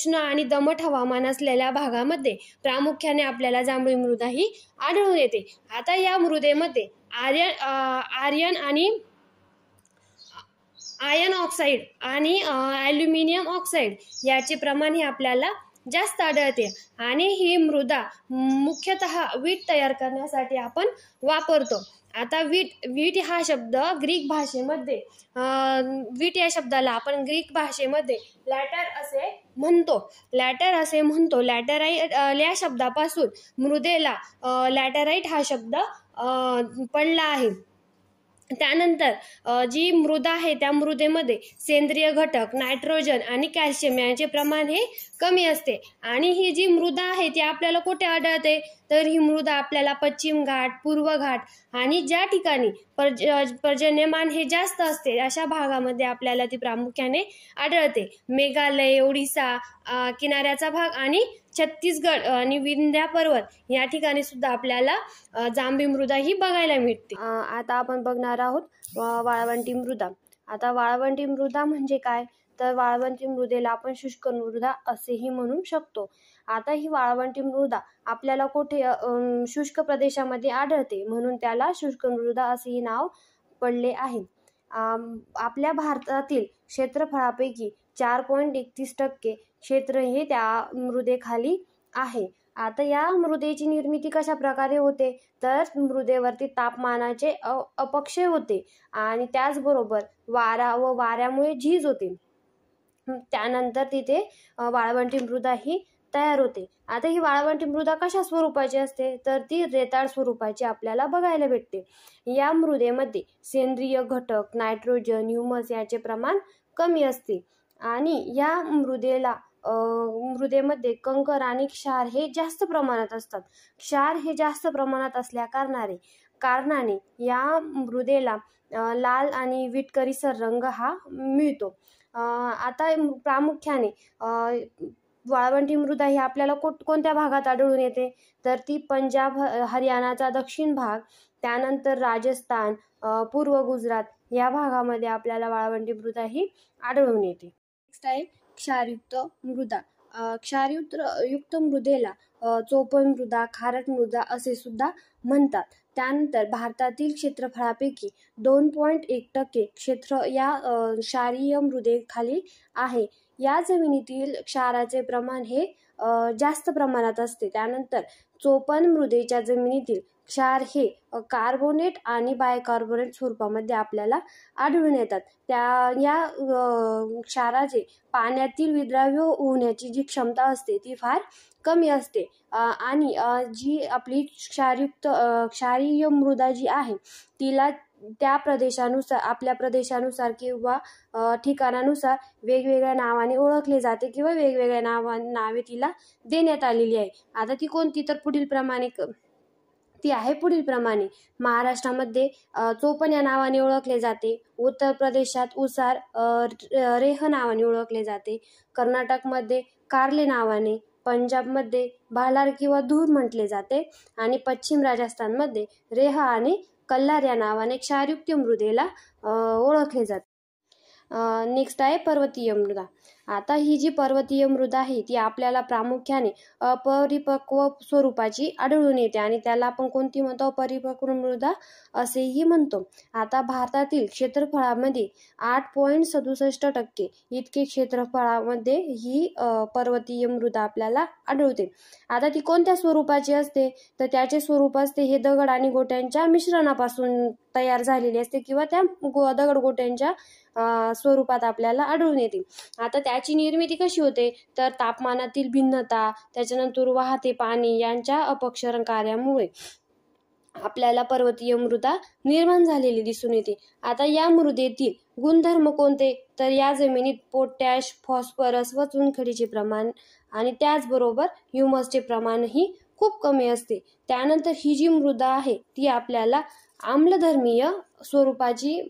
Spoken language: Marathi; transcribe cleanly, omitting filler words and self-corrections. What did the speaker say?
उष्ण आणि दमट हवामान असलेल्या भागामध्ये प्रामुख्याने आपल्याला जांभळी मृदा ही आढळून येते. आता या मृदेमध्ये आयर्न ऑक्साईड आणि ॲल्युमिनियम ऑक्साईड याचे प्रमाण हे आपल्याला जास्त आढळते आणि ही मृदा मुख्यतः वीट तयार करण्यासाठी आपण वापरतो. आता वीट हा शब्द ग्रीक भाषेमध्ये वीट या शब्दाला आपण ग्रीक भाषेमध्ये लॅटर असे म्हणतो. लॅटराईट या शब्दापासून मृदेला लॅटराईट हा शब्द पडला आहे. त्यानंतर जी मृदा आहे त्या मृदेमध्ये सेंद्रिय घटक, नायट्रोजन आणि कॅल्शियम यांचे प्रमाण हे कमी असते. आणि ही जी मृदा आहे ती आपल्याला कुठे आढळते, तर ही मृदा आपल्याला पश्चिम घाट, पूर्व घाट आणि ज्या ठिकाणी पर्जन्यमान हे जास्त असते अशा भागामध्ये आपल्याला ती प्रामुख्याने आढळते. मेघालय, ओडिसा किनाऱ्याचा भाग आणि छत्तीसगड आणि विंध्या पर्वत या ठिकाणी सुद्धा आपल्याला जांभी मृदा ही बघायला मिळते. आता आपण बघणार आहोत वाळवंटी मृदा. आता वाळवंटी मृदा म्हणजे काय, तर वाळवंटी मृदेला आपण शुष्क मृदा असेही म्हणू शकतो. आता ही वाळवंटी मृदा आपल्याला कुठे शुष्क प्रदेशामध्ये आढळते म्हणून त्याला शुष्क मृदा असेही नाव पडले आहे. आपल्या भारतातील क्षेत्रफळापैकी 4.31% क्षेत्र हे त्या मृदेखाली आहे. आता या मृदेची निर्मिती कशा प्रकारे होते, तर मृदेवरती तापमानाचे अपक्षय होते आणि त्याचबरोबर वाऱ्यामुळे झीज होते. त्यानंतर तिथे वाळवंटी मृदा ही तयार होते. आता ही वाळवंटी मृदा कशा स्वरूपाची असते, तर ती रेताळ स्वरूपाची आपल्याला बघायला भेटते. या मृदेमध्ये सेंद्रिय घटक, नायट्रोजन, ह्युमस याचे प्रमाण कमी असते आणि या मृदेमध्ये कंकर आणि क्षार हे जास्त प्रमाणात असतात. क्षार हे जास्त प्रमाणात असल्या कारणाने या मृदेला लाल आणि विटकरीसर रंग हा मिळतो. आता प्रामुख्याने वाळवंटी मृदा ही आपल्याला कोणत्या भागात आढळून येते, तर ती पंजाब, हरियाणाचा दक्षिण भाग, त्यानंतर राजस्थान, पूर्व गुजरात या भागामध्ये आपल्याला वाळवंटी मृदा ही आढळून येते. नेक्स्ट आहे क्षारयुक्त मृदा. क्षारयुक्त मृदेला चोपण मृदा, खारट मृदा असे सुद्धा म्हणतात. त्यानंतर भारतातील क्षेत्रफळापैकी 2.1% क्षेत्र या क्षारीय मृदेखाली आहे. या जमिनीतील क्षाराचे प्रमाण हे जास्त प्रमाणात असते. त्यानंतर चोपण मृदेच्या जमिनीतील क्षार हे कार्बोनेट आणि बायकार्बोनेट स्वरूपामध्ये आपल्याला आढळून येतात. या क्षाराचे पाण्यातील विद्राव्य होण्याची जी क्षमता असते ती फार कमी असते आणि जी आपली क्षारीय मृदा जी आहे तिला त्या प्रदेशानुसार, आपल्या प्रदेशानुसार किंवा ठिकाणानुसार वेगवेगळ्या नावाने ओळखले जाते किंवा वेगवेगळ्या नावे तिला देण्यात आलेली आहे. आता ती कोणती, तर पुढील प्रमाणे महाराष्ट्रामध्ये चोपण या नावाने ओळखले जाते, उत्तर प्रदेशात उसार रेह नावाने ओळखले जाते, कर्नाटकमध्ये कारले नावाने, पंजाबमध्ये भालार किंवा धूर म्हटले जाते आणि पश्चिम राजस्थानमध्ये रेह आणि कल्लार या नावाने क्षारयुक्त मृदेला ओळखले जाते. नेक्स्ट आहे पर्वतीय मृदा. आता ही जी पर्वतीय मृदा आहे ती आपल्याला प्रामुख्याने अपरिपक्व स्वरूपाची आढळून येते आणि त्याला आपण कोणती म्हणतो, परिपक्व मृदा असेही म्हणतो. आता भारतातील क्षेत्रफळामध्ये 8.67% इतके क्षेत्रफळामध्ये ही पर्वतीय मृदा आपल्याला आढळते. आता ती कोणत्या स्वरूपाची असते, तर त्याचे स्वरूप असते हे दगड आणि गोट्यांच्या मिश्रणापासून तयार झालेली असते किंवा त्या दगड गोट्यांच्या स्वरूपात आपल्याला आढळून येते. आता त्याची निर्मिती कशी होते, तर तापमानातील भिन्नता, त्याच्यानंतर वाहते पाणी यांच्या अपक्षरण कार्यामुळे आपल्याला पर्वतीय मृदा निर्माण झालेली दिसून येते. आता या मृदेतील गुणधर्म कोणते, तर या जमिनीत पोटॅश, फॉस्फरस व चुनखडीचे प्रमाण आणि त्याचबरोबर ह्युमसचे प्रमाणही खूप कमी असते. त्यानंतर ही जी मृदा आहे ती आपल्याला आम्लधर्मीय स्वरूपाची